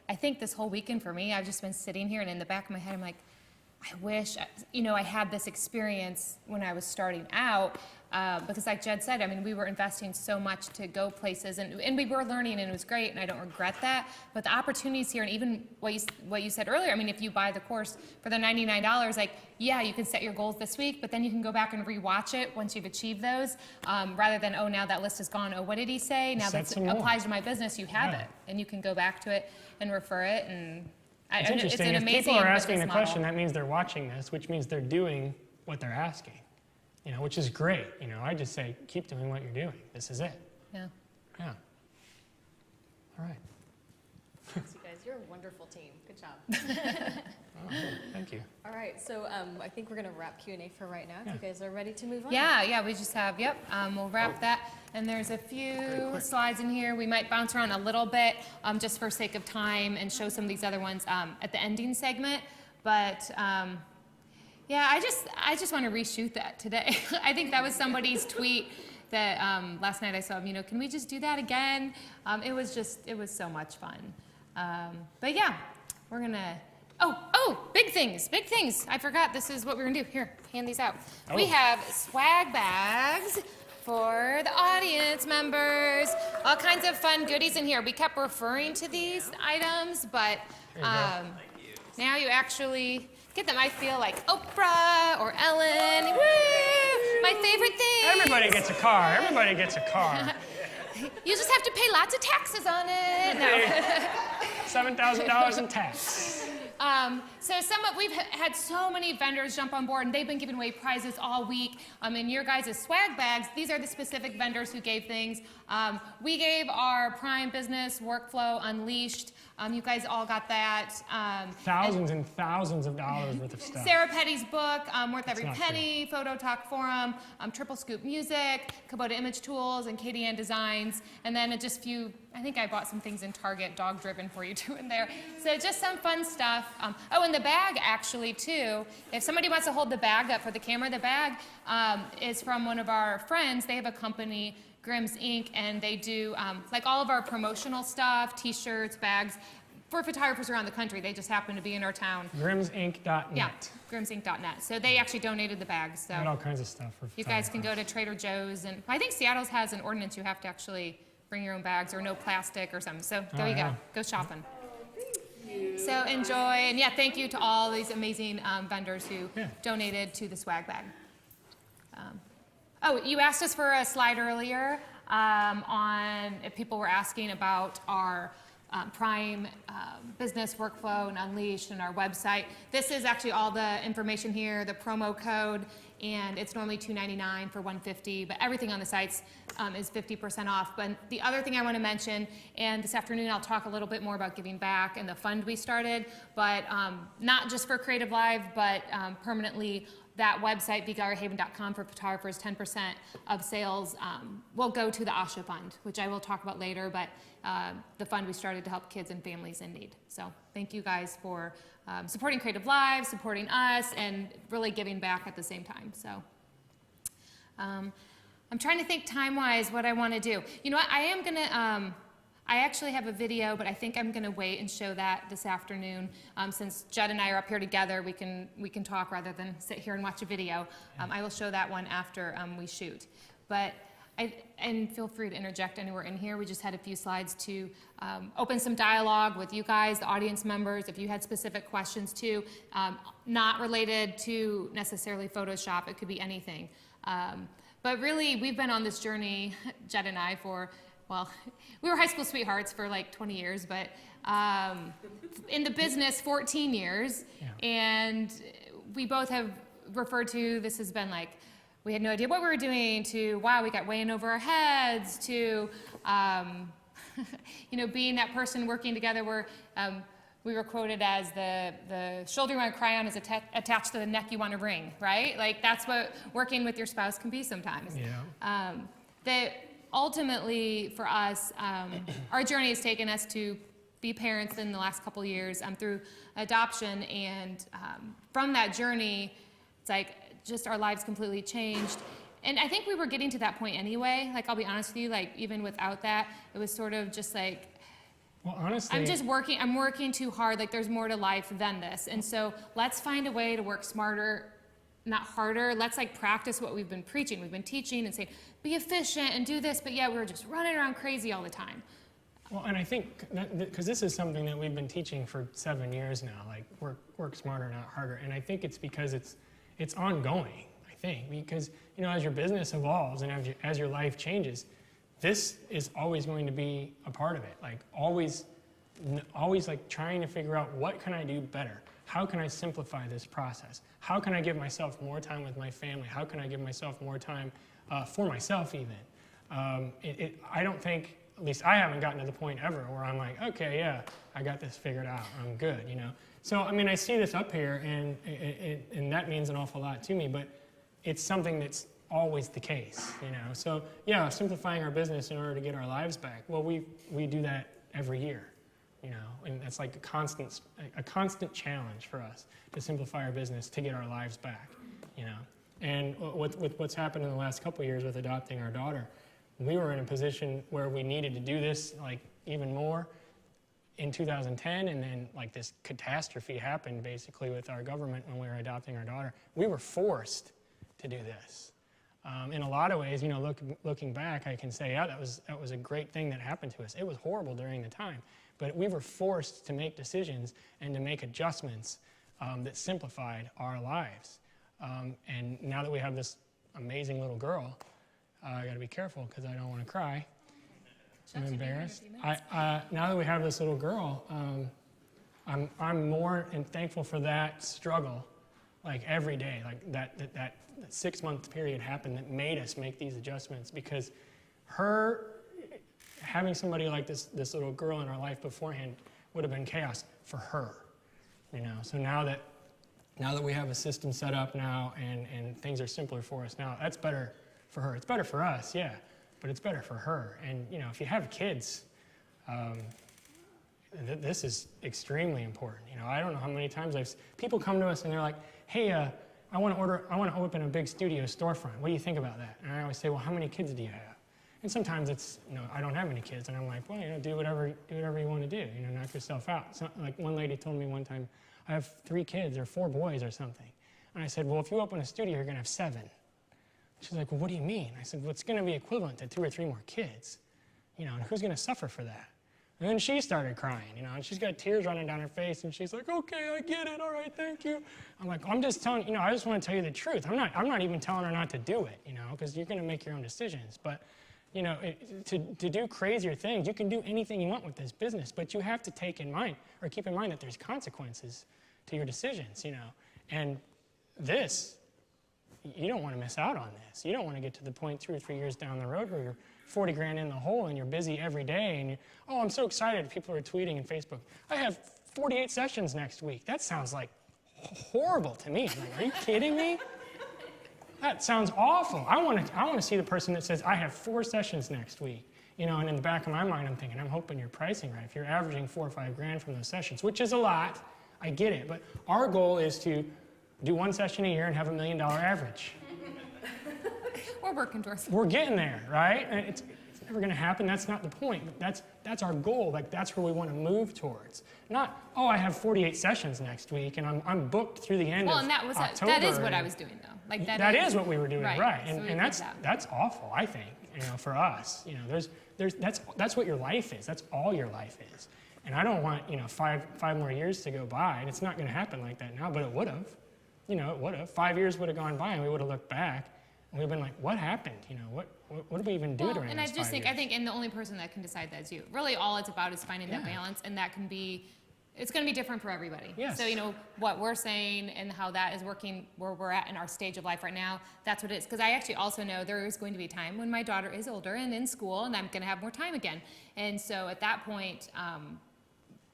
I think this whole weekend for me, I've just been sitting here, and in the back of my head, I'm like, I wish, you know, I had this experience when I was starting out, because like Jed said, I mean, we were investing so much to go places, and we were learning, and it was great, and I don't regret that, but the opportunities here, and even what you said earlier, I mean, if you buy the course for the $99, like, yeah, you can set your goals this week, but then you can go back and rewatch it once you've achieved those, rather than, oh, now that list is gone, oh, what did he say? Now that applies to my business, you have it, and you can go back to it and refer it, and it's interesting. If people are asking the question, that means they're watching this, which means they're doing what they're asking, you know, which is great. You know, I just say, keep doing what you're doing. This is it. Yeah. Yeah. All right. Thanks, you guys. You're a wonderful team. Good job. Oh, thank you. All right, so I think we're going to wrap Q&A for right now. If you guys are ready to move on. Yeah, we just have, we'll wrap that. And there's a few slides in here. We might bounce around a little bit just for sake of time and show some of these other ones at the ending segment. But yeah, I just want to reshoot that today. I think that was somebody's tweet that last night I saw, you know, can we just do that again? It was so much fun. But yeah, we're gonna, big things. I forgot this is what we're gonna do. Here, hand these out. We have swag bags for the audience members. All kinds of fun goodies in here. We kept referring to these items, but now you actually get them. I feel like Oprah or Ellen. Woo! My favorite thing. Everybody gets a car. Everybody gets a car. You just have to pay lots of taxes on it. No. $7,000 in tax. We've had so many vendors jump on board, and they've been giving away prizes all week. In your guys' swag bags, these are the specific vendors who gave things. We gave our Prime Business Workflow Unleashed. You guys all got that. Thousands and thousands of dollars worth of stuff. Sarah Petty's book, Worth Every Penny, true. Photo Talk Forum, Triple Scoop Music, Kubota Image Tools, and Katie Ann Designs. And then just few, I think I bought some things in Target, dog driven for you too in there. So just some fun stuff. And the bag actually too, if somebody wants to hold the bag up for the camera, the bag is from one of our friends. They have a company, Grimm's Inc., and they do like all of our promotional stuff, t-shirts, bags, for photographers around the country. They just happen to be in our town. Grimmsinc.net. Yeah, grimmsinc.net. So they actually donated the bags. So got all kinds of stuff for you guys can go to Trader Joe's, and I think Seattle's has an ordinance you have to actually bring your own bags or no plastic or something. So there you go. Go shopping. So enjoy, and yeah, thank you to all these amazing vendors who donated to the swag bag. You asked us for a slide earlier on if people were asking about our Prime Business Workflow and Unleashed and our website. This is actually all the information here, the promo code, and it's normally $299 for $150, but everything on the sites is 50% off. But the other thing I want to mention, and this afternoon I'll talk a little bit more about giving back and the fund we started, but not just for Creative Live, but permanently that website, BeGalleryHaven.com, for photographers, 10% of sales will go to the ASHA fund, which I will talk about later, but the fund we started to help kids and families in need. So thank you guys for supporting Creative Live, supporting us, and really giving back at the same time. So I'm trying to think time-wise what I want to do. You know what, I am going to, I actually have a video, but I think I'm going to wait and show that this afternoon. Since Jed and I are up here together, we can talk rather than sit here and watch a video. I will show that one after we shoot. But and feel free to interject anywhere in here. We just had a few slides to open some dialogue with you guys, the audience members, if you had specific questions too, not related to necessarily Photoshop. It could be anything. But really, we've been on this journey, Jed and I, for, well, we were high school sweethearts for like 20 years, but in the business 14 years. Yeah. And we both have referred to, this has been like, we had no idea what we were doing, to, wow, we got way in over our heads, to, you know, being that person working together where we were quoted as the shoulder you want to cry on is attached to the neck you want to wring, right? Like, that's what working with your spouse can be sometimes. Yeah. That ultimately, for us, our journey has taken us to be parents in the last couple of years through adoption, and from that journey, it's like just our lives completely changed. And I think we were getting to that point anyway. Like, I'll be honest with you, like, even without that, it was sort of just like, Well, honestly, I'm working too hard. Like, there's more to life than this. And so let's find a way to work smarter, not harder. Let's like practice what we've been preaching. We've been teaching and saying, be efficient and do this, but yeah, we're just running around crazy all the time. well, and I think, because this is something that we've been teaching for 7 years now, like work smarter, not harder. And I think it's because it's ongoing, I think, because, you know, as your business evolves and as your life changes, this is always going to be a part of it. Like always like trying to figure out what can I do better? How can I simplify this process? How can I give myself more time with my family? How can I give myself more time for myself even? I don't think, at least I haven't gotten to the point ever where I'm like, okay, yeah, I got this figured out. I'm good, you know? So, I mean, I see this up here and that means an awful lot to me, but it's something that's always the case, you know? So, yeah, simplifying our business in order to get our lives back. Well, we do that every year. You know, and that's like a constant challenge for us to simplify our business to get our lives back, you know. And with what's happened in the last couple of years with adopting our daughter, we were in a position where we needed to do this like even more in 2010, and then like this catastrophe happened basically with our government when we were adopting our daughter. We were forced to do this. In a lot of ways, you know, looking back, I can say, yeah, that was a great thing that happened to us. It was horrible during the time. But we were forced to make decisions and to make adjustments that simplified our lives. And now that we have this amazing little girl, I got to be careful because I don't want to cry. I'm embarrassed. Now that we have this little girl, I'm more and thankful for that struggle, like every day. Like that 6-month period happened that made us make these adjustments, because having somebody like this little girl in our life beforehand would have been chaos for her, you know. So now that we have a system set up now and things are simpler for us now, that's better for her. It's better for us, yeah, but it's better for her. And you know, if you have kids, this is extremely important. You know, I don't know how many times people come to us and they're like, hey, I want to open a big studio storefront. What do you think about that? And I always say, well, how many kids do you have? And sometimes it's, you know, I don't have any kids, and I'm like, well, you know, do whatever you want to do, you know, knock yourself out. So, like one lady told me one time, I have 3 kids or 4 boys or something. And I said, well, if you open a studio, you're going to have 7. She's like, well, what do you mean? I said, well, it's going to be equivalent to 2 or 3 more kids, you know, and who's going to suffer for that? And then she started crying, you know, and she's got tears running down her face, and she's like, okay, I get it, all right, thank you. I'm like, I'm just telling, you know, I just want to tell you the truth. I'm not even telling her not to do it, you know, because you're going to make your own decisions. But you know, to do crazier things, you can do anything you want with this business, but you have to keep in mind that there's consequences to your decisions, you know. And this, you don't want to miss out on this. You don't want to get to the point 2 or 3 years down the road where you're 40 grand in the hole and you're busy every day and oh, I'm so excited. People are tweeting and Facebook, I have 48 sessions next week. That sounds like horrible to me. I'm like, are you kidding me? That sounds awful. I want to see the person that says, I have 4 sessions next week. You know, and in the back of my mind, I'm thinking, I'm hoping you're pricing right. If you're averaging 4 or 5 grand from those sessions, which is a lot, I get it. But our goal is to do 1 session a year and have $1 million average. We're working towards it. We're getting there, right? And it's never going to happen. That's not the point. But that's our goal. Like, that's where we want to move towards. Not, oh, I have 48 sessions next week, and I'm booked through the end of October. That is what I was doing, though. Like that is what we were doing, right? So And that's awful, I think. You know, for us, you know, that's what your life is. That's all your life is. And I don't want, you know, five more years to go by, and it's not going to happen like that now. But it would have. You know, it would have. 5 years would have gone by, and we would have looked back, and we'd have been like, what happened? You know, what did we even do during and those 5 years? I think, and the only person that can decide that is you. Really, all it's about is finding that balance, and that can be. It's going to be different for everybody. Yes. So, you know, what we're saying and how that is working where we're at in our stage of life right now, that's what it is. Because I actually also know there is going to be a time when my daughter is older and in school, and I'm going to have more time again. And so at that point,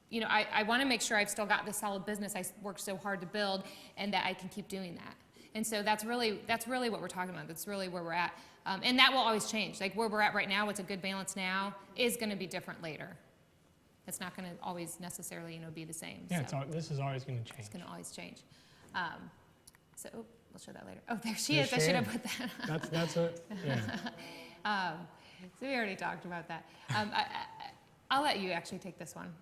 you know, I want to make sure I've still got this solid business I worked so hard to build, and that I can keep doing that. And so that's really what we're talking about. That's really where we're at. And that will always change. Like where we're at right now, what's a good balance now is going to be different later. It's not going to always necessarily, you know, be the same. Yeah, so this is always going to change. It's going to always change. So we'll show that later. Oh, there she is. I should have put that. That's it. Yeah. So we already talked about that. I'll let you actually take this one.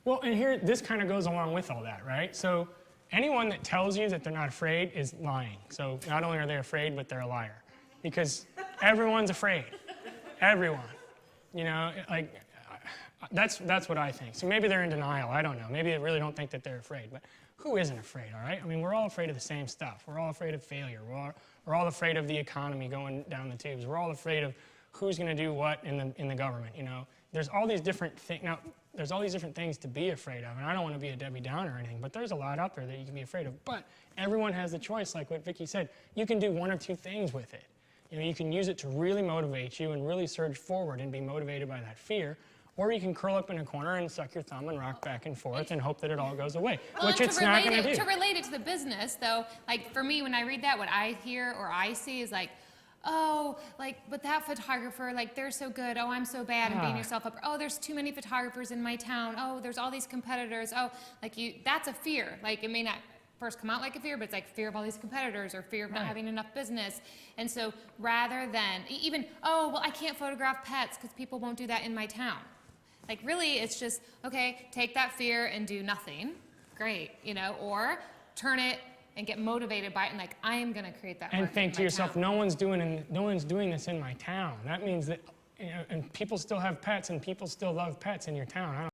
Well, and here, this kind of goes along with all that, right? So anyone that tells you that they're not afraid is lying. So not only are they afraid, but they're a liar. Because everyone's afraid. Everyone. You know, like, that's what I think. So maybe they're in denial, I don't know. Maybe they really don't think that they're afraid. But who isn't afraid, all right? I mean, we're all afraid of the same stuff. We're all afraid of failure. We're all afraid of the economy going down the tubes. We're all afraid of who's going to do what in the government, you know. There's all these different things. Now, there's all these different things to be afraid of, and I don't want to be a Debbie Downer or anything, but there's a lot out there that you can be afraid of. But everyone has the choice, like what Vicky said. You can do one of two things with it. You know, you can use it to really motivate you and really surge forward and be motivated by that fear, or you can curl up in a corner and suck your thumb and rock back and forth and hope that it all goes away, which it's not going to do. To relate it to the business, though, like for me, when I read that, what I hear or I see is like, oh, like, but that photographer, like, they're so good. Oh, I'm so bad, and beating yourself up. Oh, there's too many photographers in my town. Oh, there's all these competitors. Oh, like that's a fear. Like, it may not first come out like a fear, but it's like fear of all these competitors or fear of not having enough business. And so rather than even, oh, well, I can't photograph pets because people won't do that in my town. Like, really, it's just, okay, take that fear and do nothing. Great, you know, or turn it and get motivated by it and like, I am going to create that. And think to yourself, town. no one's doing this in my town. That means that, you know, and people still have pets and people still love pets in your town.